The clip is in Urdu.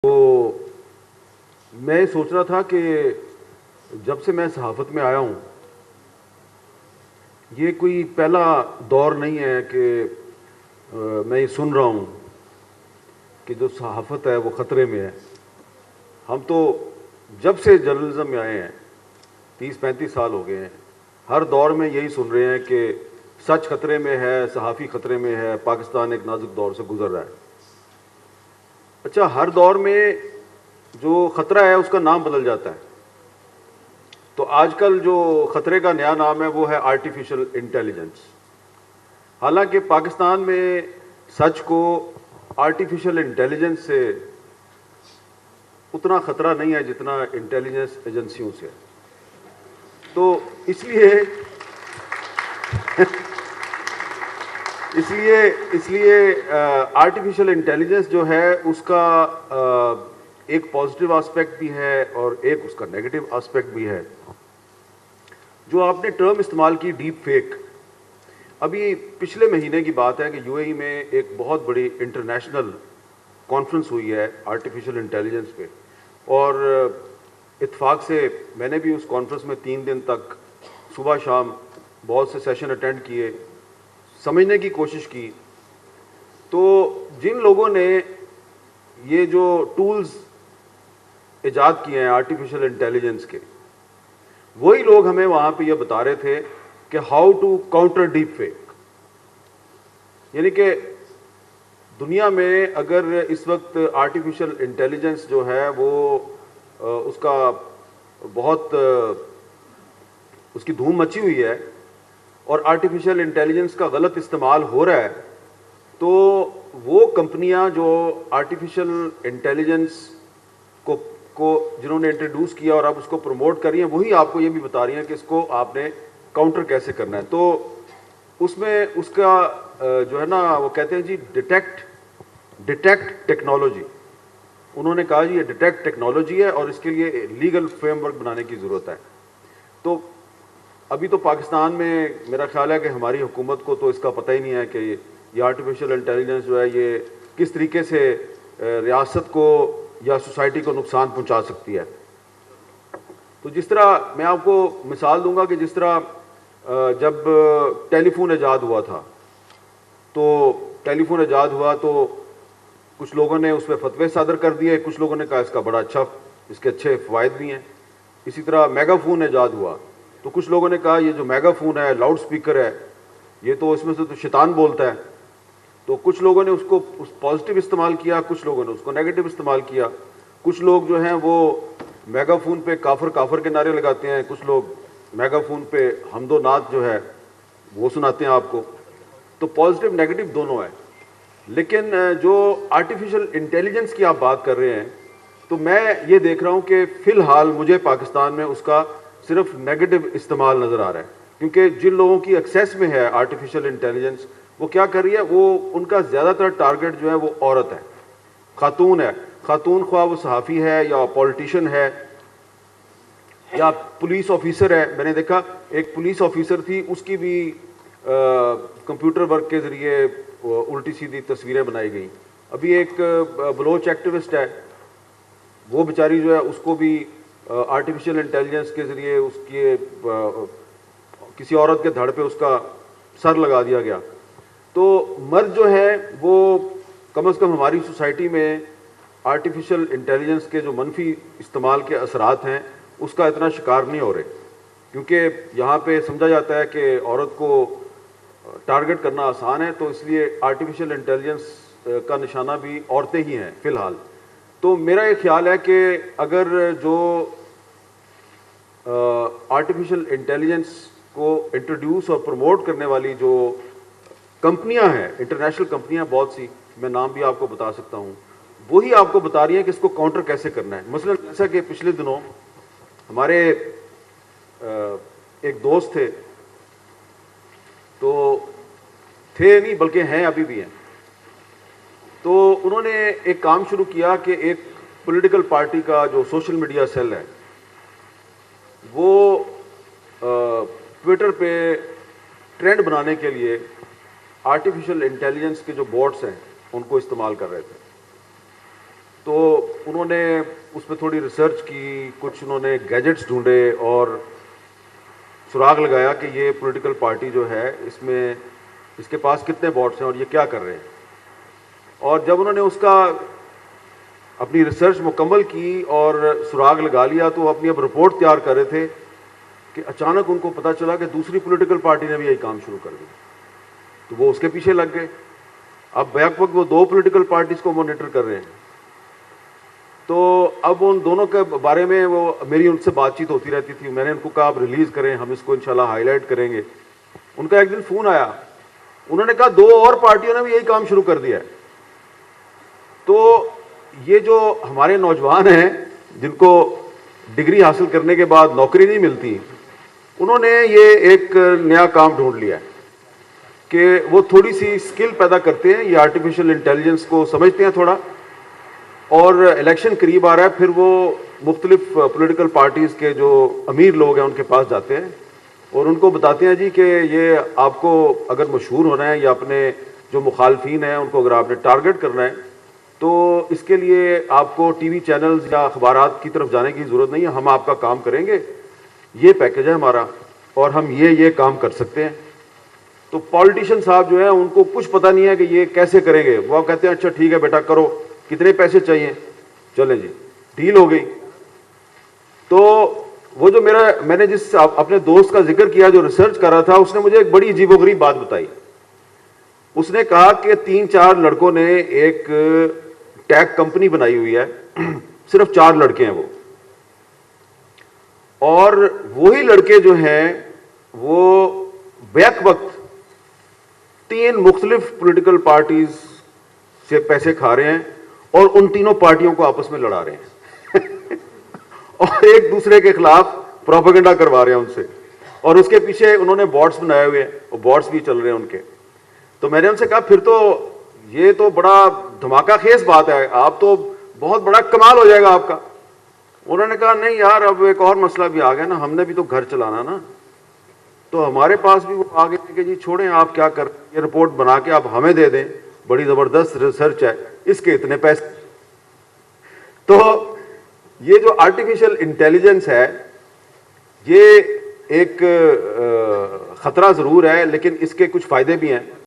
تو میں سوچ رہا تھا کہ جب سے میں صحافت میں آیا ہوں یہ کوئی پہلا دور نہیں ہے کہ میں یہ سن رہا ہوں کہ جو صحافت ہے وہ خطرے میں ہے. ہم تو جب سے جرنلزم میں آئے ہیں 30-35 سال ہو گئے ہیں, ہر دور میں یہی سن رہے ہیں کہ سچ خطرے میں ہے, صحافی خطرے میں ہے, پاکستان ایک نازک دور سے گزر رہا ہے. اچھا, ہر دور میں جو خطرہ ہے اس کا نام بدل جاتا ہے. تو آج کل جو خطرے کا نیا نام ہے وہ ہے آرٹیفیشل انٹیلیجنس. حالانکہ پاکستان میں سچ کو آرٹیفیشل انٹیلیجنس سے اتنا خطرہ نہیں ہے جتنا انٹیلیجنس ایجنسیوں سے. تو اس لیے آرٹیفیشل انٹیلیجنس جو ہے اس کا ایک پازیٹیو آسپیکٹ بھی ہے اور ایک اس کا نیگیٹو آسپیکٹ بھی ہے. جو آپ نے ٹرم استعمال کی ڈیپ فیک, ابھی پچھلے مہینے کی بات ہے کہ یو اے ای میں ایک بہت بڑی انٹرنیشنل کانفرنس ہوئی ہے آرٹیفیشل انٹیلیجنس پہ, اور اتفاق سے میں نے بھی اس کانفرنس میں 3 دن تک صبح شام بہت سے سیشن اٹینڈ کیے, سمجھنے کی کوشش کی. تو جن لوگوں نے یہ جو ٹولز ایجاد کیے ہیں آرٹیفیشل انٹیلیجنس کے, وہی لوگ ہمیں وہاں پہ یہ بتا رہے تھے کہ how to counter deepfake. یعنی کہ دنیا میں اگر اس وقت آرٹیفیشل انٹیلیجنس جو ہے وہ اس کا بہت اس کی دھوم مچی ہوئی ہے اور آرٹیفیشل انٹیلیجنس کا غلط استعمال ہو رہا ہے, تو وہ کمپنیاں جو آرٹیفیشل انٹیلیجنس کو جنہوں نے انٹروڈیوس کیا اور اب اس کو پروموٹ کر رہی ہیں, وہی آپ کو یہ بھی بتا رہی ہیں کہ اس کو آپ نے کاؤنٹر کیسے کرنا ہے. تو اس میں اس کا جو ہے نا وہ کہتے ہیں جی ڈیٹیکٹ ٹیکنالوجی. انہوں نے کہا جی یہ ڈیٹیکٹ ٹیکنالوجی ہے اور اس کے لیے لیگل فریم ورک بنانے کی ضرورت ہے. تو ابھی تو پاکستان میں میرا خیال ہے کہ ہماری حکومت کو تو اس کا پتہ ہی نہیں ہے کہ یہ آرٹیفیشل انٹیلیجنس جو ہے یہ کس طریقے سے ریاست کو یا سوسائٹی کو نقصان پہنچا سکتی ہے. تو جس طرح میں آپ کو مثال دوں گا کہ جس طرح جب ٹیلی فون ایجاد ہوا تھا, تو ٹیلی فون ایجاد ہوا تو کچھ لوگوں نے اس پہ فتوے صادر کر دیے, کچھ لوگوں نے کہا اس کا بڑا اچھا, اس کے اچھے فوائد بھی ہیں. اسی طرح میگا فون ایجاد ہوا تو کچھ لوگوں نے کہا یہ جو میگا فون ہے, لاؤڈ سپیکر ہے, یہ تو اس میں سے تو شیطان بولتا ہے. تو کچھ لوگوں نے اس کو پازیٹیو استعمال کیا, کچھ لوگوں نے اس کو نیگیٹو استعمال کیا. کچھ لوگ جو ہیں وہ میگا فون پہ کافر کافر کے نعرے لگاتے ہیں, کچھ لوگ میگا فون پہ حمد و نعت جو ہے وہ سناتے ہیں آپ کو. تو پازیٹیو نیگیٹو دونوں ہے. لیکن جو آرٹیفیشل انٹیلیجنس کی آپ بات کر رہے ہیں, تو میں یہ دیکھ رہا ہوں کہ فی الحال مجھے پاکستان میں اس کا صرف نیگیٹو استعمال نظر آ رہا ہے. کیونکہ جن لوگوں کی ایکسیس میں ہے آرٹیفیشل انٹیلیجنس, وہ کیا کر رہی ہے, وہ ان کا زیادہ تر ٹارگٹ جو ہے وہ عورت ہے, خاتون ہے. خاتون خواہ وہ صحافی ہے یا پولیٹیشین ہے یا پولیس آفیسر ہے. میں نے دیکھا ایک پولیس آفیسر تھی, اس کی بھی کمپیوٹر ورک کے ذریعے الٹی سیدھی تصویریں بنائی گئیں. ابھی ایک بلوچ ایکٹیوسٹ ہے, وہ بیچاری جو ہے اس کو بھی آرٹیفیشل انٹیلیجنس کے ذریعے اس کے کسی عورت کے دھڑ پہ اس کا سر لگا دیا گیا. تو مرد جو ہے وہ کم از کم ہماری سوسائٹی میں آرٹیفیشل انٹیلیجنس کے جو منفی استعمال کے اثرات ہیں اس کا اتنا شکار نہیں ہو رہے, کیونکہ یہاں پہ سمجھا جاتا ہے کہ عورت کو ٹارگٹ کرنا آسان ہے, تو اس لیے آرٹیفیشل انٹیلیجنس کا نشانہ بھی عورتیں ہی ہیں فی الحال. تو میرا یہ خیال ہے کہ اگر جو آرٹیفیشل انٹیلیجنس کو انٹروڈیوس اور پروموٹ کرنے والی جو کمپنیاں ہیں, انٹرنیشنل کمپنیاں بہت سی, میں نام بھی آپ کو بتا سکتا ہوں, وہی آپ کو بتا رہی ہیں کہ اس کو کاؤنٹر کیسے کرنا ہے. مثلا جیسا کہ پچھلے دنوں ہمارے ایک دوست تھے, تو تھے نہیں بلکہ ہیں ابھی بھی ہیں, تو انہوں نے ایک کام شروع کیا کہ ایک پولیٹیکل پارٹی کا جو سوشل میڈیا سیل ہے وہ ٹویٹر پہ ٹرینڈ بنانے کے لیے آرٹیفیشل انٹیلیجنس کے جو بوٹس ہیں ان کو استعمال کر رہے تھے. تو انہوں نے اس پہ تھوڑی ریسرچ کی, کچھ انہوں نے گیجٹس ڈھونڈے اور سراغ لگایا کہ یہ پولیٹیکل پارٹی جو ہے اس کے پاس کتنے واٹس ہیں اور یہ کیا کر رہے ہیں. اور جب انہوں نے اس کا اپنی ریسرچ مکمل کی اور سراغ لگا لیا تو وہ اپنی اب رپورٹ تیار کر رہے تھے کہ اچانک ان کو پتہ چلا کہ دوسری پولیٹیکل پارٹی نے بھی یہی کام شروع کر دیا. تو وہ اس کے پیچھے لگ گئے. اب بیک وقت وہ 2 پولیٹیکل پارٹیز کو مانیٹر کر رہے ہیں. تو اب ان دونوں کے بارے میں میری ان سے بات چیت ہوتی رہتی تھی. میں نے ان کو کہا آپ ریلیز کریں, ہم اس کو انشاءاللہ ہائی لائٹ کریں گے. ان کا ایک دن فون آیا, انہوں نے کہا 2 اور پارٹیوں نے بھی یہی کام شروع کر دیا ہے. تو یہ جو ہمارے نوجوان ہیں جن کو ڈگری حاصل کرنے کے بعد نوکری نہیں ملتی, انہوں نے یہ ایک نیا کام ڈھونڈ لیا ہے کہ وہ تھوڑی سی اسکل پیدا کرتے ہیں. یہ آرٹیفیشل انٹیلیجنس کو سمجھتے ہیں تھوڑا, اور الیکشن قریب آ رہا ہے, پھر وہ مختلف پولیٹیکل پارٹیز کے جو امیر لوگ ہیں ان کے پاس جاتے ہیں اور ان کو بتاتے ہیں جی کہ یہ آپ کو اگر مشہور ہونا ہے یا اپنے جو مخالفین ہیں ان کو اگر آپ نے ٹارگٹ کرنا ہے تو اس کے لیے آپ کو ٹی وی چینلز یا اخبارات کی طرف جانے کی ضرورت نہیں ہے, ہم آپ کا کام کریں گے, یہ پیکج ہے ہمارا اور ہم یہ کام کر سکتے ہیں. تو پالیٹیشین صاحب جو ہیں ان کو کچھ پتہ نہیں ہے کہ یہ کیسے کریں گے. وہ کہتے ہیں اچھا ٹھیک ہے بیٹا کرو, کتنے پیسے چاہیے, چلیں جی ڈیل ہو گئی. تو وہ جو میں نے جس اپنے دوست کا ذکر کیا جو ریسرچ کر رہا تھا, اس نے مجھے ایک بڑی عجیب و غریب بات بتائی. اس نے کہا کہ 3-4 لڑکوں نے ایک ٹیک کمپنی بنائی ہوئی ہے, صرف 4 لڑکے ہیں وہ, اور وہی لڑکے جو ہیں وہ بیک وقت 3 مختلف پولیٹیکل پارٹیز سے پیسے کھا رہے ہیں اور ان تینوں پارٹیوں کو آپس میں لڑا رہے ہیں اور ایک دوسرے کے خلاف پروپیگنڈا کروا رہے ہیں ان سے, اور اس کے پیچھے انہوں نے بارڈز بنائے ہوئے ہیں اور بارڈز بھی چل رہے ہیں ان کے. تو میں نے ان سے کہا پھر تو یہ تو بڑا دھماکہ خیز بات ہے, آپ تو بہت بڑا کمال ہو جائے گا آپ کا. انہوں نے کہا نہیں یار, اب ایک اور مسئلہ بھی آ گیا نا, ہم نے بھی تو گھر چلانا نا. تو ہمارے پاس بھی وہ آگے کہ جی چھوڑیں آپ کیا کر, یہ رپورٹ بنا کے آپ ہمیں دے دیں, بڑی زبردست ریسرچ ہے, اس کے اتنے پیسے. تو یہ جو آرٹیفیشل انٹیلیجنس ہے یہ ایک خطرہ ضرور ہے, لیکن اس کے کچھ فائدے بھی ہیں.